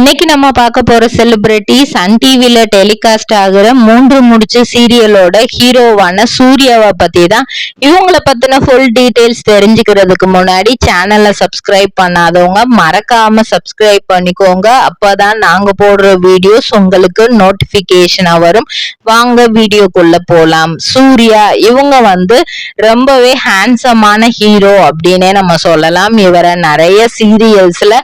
இன்னைக்கு நம்ம பார்க்க போற செலிபிரிட்டி சன் டிவில டெலிகாஸ்ட் ஆகுற 3 முடிச்சு சீரியலோட ஹீரோவான சூர்யாவை பத்தி தான். இவங்கள பத்தின ஃபுல் டீடைல்ஸ் தெரிஞ்சுக்கிறதுக்கு முன்னாடி சேனலை சப்ஸ்கிரைப் பண்ணாதவங்க மறக்காம சப்ஸ்கிரைப் பண்ணிக்கோங்க. அப்பதான் நாங்க போடுற வீடியோஸ் உங்களுக்கு நோட்டிபிகேஷனா வரும். வாங்க வீடியோக்குள்ள போலாம். சூர்யா இவங்க ரொம்பவே ஹேண்ட்ஸமான ஹீரோ அப்படின்னே நம்ம சொல்லலாம். இவரை நிறைய சீரியல்ஸ்ல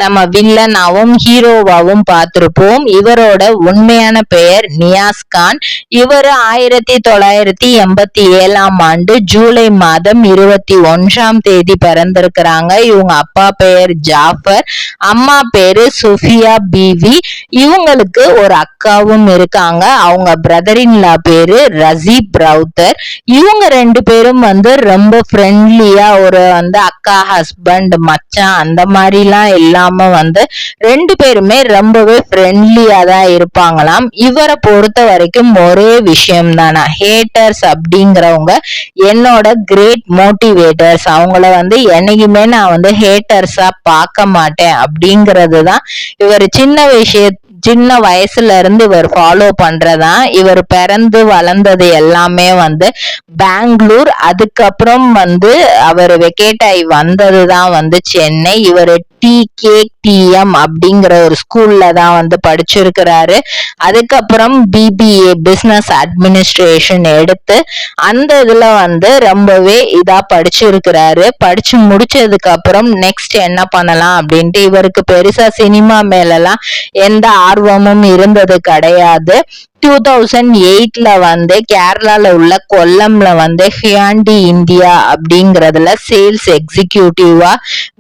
நம்ம வில்லனாவும் ஹீரோவாவும் பார்த்திருப்போம். இவரோட உண்மையான பெயர் நியாஸ் கான். இவர் 1987 ஜூலை மாதம் 21 பிறந்திருக்கிறாங்க. இவங்க அப்பா பெயர் ஜாஃபர், அம்மா பேரு சுஃபியா பீவி. இவங்களுக்கு ஒரு அக்காவும் இருக்காங்க. அவங்க பிரதர் இன் லா பேரு ரசீப் ரவுத்தர். இவங்க 2 பேரும் ரொம்ப ஃப்ரெண்ட்லியா ஒரு அக்கா ஹஸ்பண்ட் மச்சான் அந்த மாதிரிலாம் இல்லாம 2 பேருமே ரொம்பவே ஃப்ரெண்ட்லியா தான் இருப்பாங்களாம். இவரை பொறுத்த வரைக்கும் ஒரே விஷயம் தானா, ஹேட்டர்ஸ் அப்படிங்கிறவங்க என்னோட கிரேட் மோட்டிவேட்டர்ஸ். அவங்கள என்னைக்குமே நான் ஹேட்டர்ஸா பார்க்க மாட்டேன் அப்படிங்கிறது தான் இவர் சின்ன வயசுல இருந்து இவர் ஃபாலோ பண்றதா. இவர் பிறந்து வளர்ந்தது எல்லாமே பெங்களூர். அதுக்கப்புறம் அவர் வெக்கேட் ஆகி வந்ததுதான் சென்னை. இவர் TKTM அப்படிங்கிற ஒரு ஸ்கூல்ல தான் படிச்சிருக்கிறாரு. அதுக்கப்புறம் BBA பிசினஸ் அட்மினிஸ்ட்ரேஷன் எடுத்து அந்த இதுல ரொம்பவே இதா படிச்சிருக்கிறாரு. படிச்சு முடிச்சதுக்கு அப்புறம் நெக்ஸ்ட் என்ன பண்ணலாம் அப்படின்ட்டு இவருக்கு பெருசா சினிமா மேலலாம் எந்த ஆர்வமும் இருந்தது கிடையாது. 2008 கேரளால உள்ள கொல்லம்ல ஹியாண்டி இந்தியா அப்படிங்கறதுல சேல்ஸ் எக்ஸிக்யூட்டிவா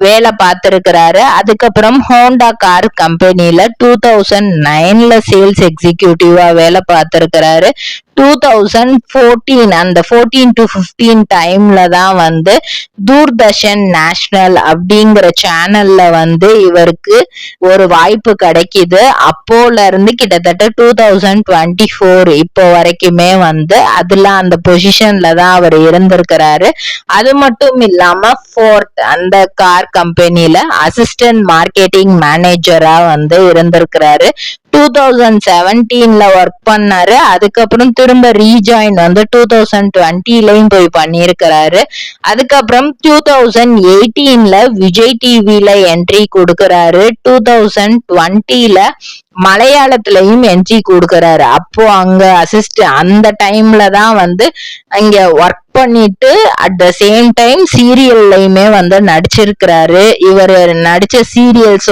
வேலை பார்த்திருக்கிறாரு. அதுக்கப்புறம் ஹோண்டா கார் கம்பெனில 2009 சேல்ஸ் எக்ஸிக்யூட்டிவா வேலை பார்த்திருக்கிறாரு. 2014 அந்த 14 to 15 டைம்ல தான் தூர்தர்ஷன் நேஷனல் அப்படிங்கிற சேனல்ல இவருக்கு ஒரு வாய்ப்பு கிடைக்குது. அப்போல இருந்து கிட்டத்தட்ட 2024 இப்போ வரைக்குமே அதுல அந்த பொசிஷன்ல தான் அவர் இருந்திருக்கிறாரு. அது மட்டும் இல்லாம ஃபோர்ட் அந்த கார் கம்பெனில அசிஸ்டன்ட் மார்க்கெட்டிங் மேனேஜரா இருந்திருக்கிறாரு. 2017 ஒர்க் பண்ணாரு. அதுக்கப்புறம் திரும்ப ரீஜாயின் 2020 போய் பண்ணியிருக்கிறாரு. அதுக்கப்புறம் 2018 விஜய் டிவில என்ட்ரி கொடுக்கிறாரு. 2020 மலையாளத்திலையும் என்ட்ரி கொடுக்கிறாரு. அப்போ அங்க அந்த டைம்ல தான் அங்க ஒர்க் பண்ணிட்டு அட் த சேம் டைம் சீரியல்லையுமே நடிச்சிருக்கிறாரு. இவர் நடிச்ச serials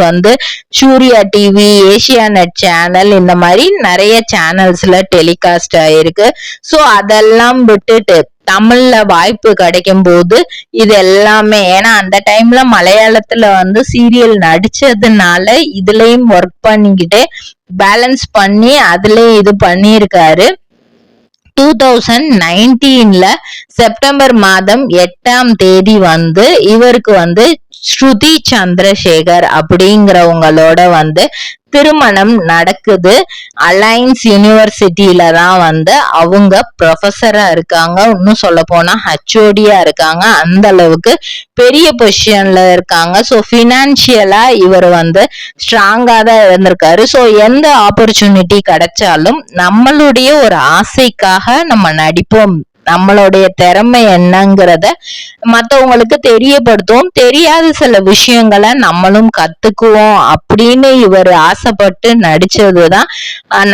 Surya TV, Asianet channel இந்த மாதிரி நிறைய சேனல்ஸ்ல டெலிகாஸ்ட் ஆயிருக்கு. சோ அதெல்லாம் விட்டுட்டு தமிழ்ல வாய்ப்பு கிடைக்கும் போது இது எல்லாமே, ஏன்னா அந்த டைம்ல மலையாளத்துல சீரியல் நடிச்சதுனால இதுலயும் ஒர்க் பண்ணிக்கிட்டே பேலன்ஸ் பண்ணி அதுலயும் இது பண்ணியிருக்காரு. 2019 செப்டம்பர் மாதம் 8 இவருக்கு ஸ்ருதி சந்திரசேகர் அப்படிங்கிறவங்களோட திருமணம் நடக்குது. அலைன்ஸ் யூனிவர்சிட்டியில தான் அவங்க ப்ரொஃபஸரா இருக்காங்க. இன்னும் சொல்ல போனா HODயா இருக்காங்க. அந்த அளவுக்கு பெரிய பொசிஷன்ல இருக்காங்க. ஸோ பினான்சியலா இவர் ஸ்ட்ராங்கா தான் இருந்திருக்காரு. ஸோ எந்த ஆப்பர்ச்சுனிட்டி கிடைச்சாலும் நம்மளுடைய ஒரு ஆசைக்காக நம்ம நடிப்போம், நம்மளுடைய திறமை என்னங்கிறத மத்தவங்களுக்கு தெரியப்படுத்துவோம், தெரியாத சில விஷயங்களை நம்மளும் கத்துக்குவோம் அப்படின்னு இவர் ஆசைப்பட்டு நடிச்சதுதான்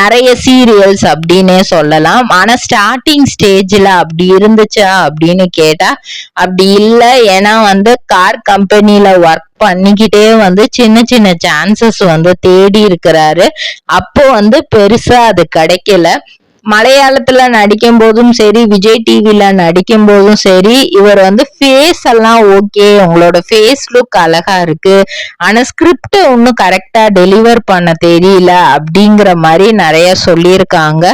நிறைய சீரியல்ஸ் அப்படின்னே சொல்லலாம். ஆனா ஸ்டார்டிங் ஸ்டேஜ்ல அப்படி இருந்துச்சா அப்படின்னு கேட்டா அப்படி இல்லை. ஏன்னா கார் கம்பெனில ஒர்க் பண்ணிக்கிட்டே சின்ன சின்ன சான்சஸ் தேடி இருக்கிறாரு. அப்போ பெருசா அது கிடைக்கல. மலையாளத்துல நடிக்கும் போதும் சரி, விஜய் டிவில நடிக்கும் போதும் சரி, இவர் ஃபேஸ் எல்லாம் ஓகே, உங்களோட ஃபேஸ் லுக் அழகா இருக்கு, ஆனா ஸ்கிரிப்ட் ஒன்னும் கரெக்டா டெலிவர் பண்ண தெரியல அப்படிங்கிற மாதிரி நிறைய சொல்லியிருக்காங்க.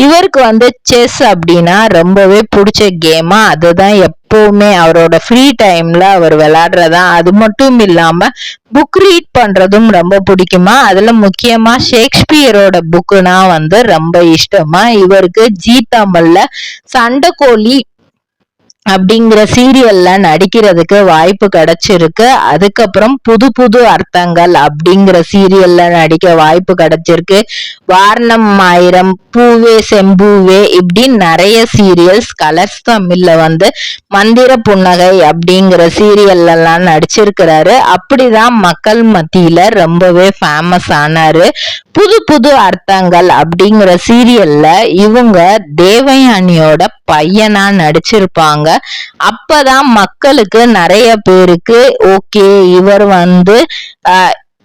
இவருக்கு செஸ் அப்படின்னா ரொம்பவே பிடிச்ச கேமா, அதுதான் எப்பவுமே அவரோட ஃப்ரீ டைம்ல அவர் விளையாடுறதா. அது மட்டும் இல்லாம புக் ரீட் பண்றதும் ரொம்ப பிடிக்குமா. அதுல முக்கியமா ஷேக்ஸ்பியரோட புக்குனா ரொம்ப இஷ்டமா. இவருக்கு ஜீ தமிழ்ல சண்டைக்கோழி அப்படிங்கிற சீரியல்ல நடிக்கிறதுக்கு வாய்ப்பு கிடைச்சிருக்கு. அதுக்கப்புறம் புது புது அர்த்தங்கள் அப்படிங்கிற சீரியல்ல நடிக்க வாய்ப்பு கிடைச்சிருக்கு. வாரணம் ஆயிரம், பூவே செம்பூவே, இப்படி நிறைய சீரியல்ஸ் கலர்ஸ் தமிழ்ல வந்து மந்திர புன்னகை அப்படிங்கிற சீரியல்ல எல்லாம் நடிச்சிருக்கிறாரு. அப்படிதான் மக்கள் மத்தியில ரொம்பவே ஃபேமஸ் ஆனாரு. புது புது அர்த்தங்கள் அப்படிங்கிற சீரியல்ல இவங்க தேவயானியோட பையனா நடிச்சிருப்பாங்க. அப்பதான் மக்களுக்கு நிறைய பேருக்கு ஓகே இவர் வந்து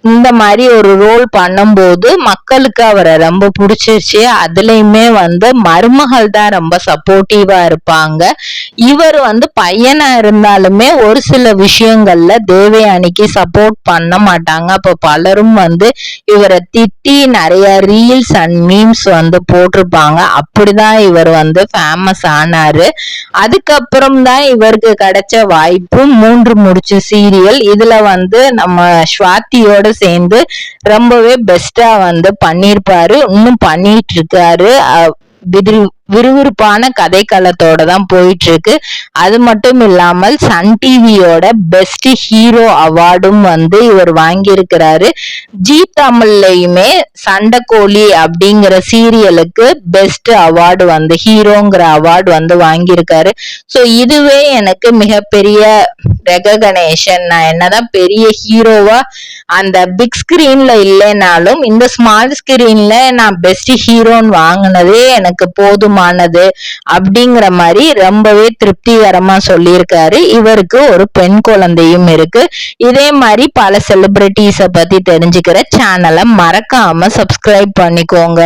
இந்த மாதிரி ஒரு ரோல் பண்ணும்போது மக்களுக்கு அவரை ரொம்ப பிடிச்சிருச்சு. அதுலயுமே வந்து மருமகள் தான் ரொம்ப சப்போர்ட்டிவா இருப்பாங்க. இவர் வந்து பையனா இருந்தாலுமே ஒரு சில விஷயங்கள்ல தேவயானிக்கு சப்போர்ட் பண்ண மாட்டாங்க. அப்ப பலரும் வந்து இவரை திட்டி நிறைய ரீல்ஸ் அண்ட் மீம்ஸ் வந்து போட்டிருப்பாங்க. அப்படிதான் இவர் வந்து ஃபேமஸ் ஆனாரு. அதுக்கப்புறம் தான் இவருக்கு கிடைச்ச வாய்ப்பு 3 முடிச்சு சீரியல். இதுல வந்து நம்ம ஸ்வாதியோட சேர்ந்து ரொம்பவே பெஸ்டா வந்து பண்ணிருப்பாரு, இன்னும் பண்ணிட்டு இருக்காரு. விறுவிறுப்பான கதைக்களத்தோட தான் போயிட்டு இருக்கு. அது மட்டும் இல்லாமல் சன் டிவியோட பெஸ்ட் ஹீரோ அவார்டும் வந்து இவர் வாங்கியிருக்கிறாரு. ஜி தமிழ்லயுமே சண்டைக்கோழி அப்படிங்கிற சீரியலுக்கு பெஸ்ட் அவார்டு வந்து ஹீரோங்கிற அவார்டு வந்து வாங்கியிருக்காரு. சோ இதுவே எனக்கு மிகப்பெரிய ரெகக்னேஷன். நான் என்னதான் பெரிய ஹீரோவா அந்த பிக் ஸ்கிரீன்ல இல்லைனாலும் இந்த ஸ்மால் ஸ்கிரீன்ல நான் பெஸ்ட் ஹீரோன்னு வாங்கினதே எனக்கு போதுமானது அப்படிங்கிற மாதிரி ரொம்பவே திருப்திகரமா சொல்லியிருக்காரு. இவருக்கு ஒரு பெண் குழந்தையும் இருக்கு. இதே மாதிரி பல செலிபிரிட்டிஸ பத்தி தெரிஞ்சுக்கிற சேனலை மறக்காம சப்ஸ்கிரைப் பண்ணிக்கோங்க.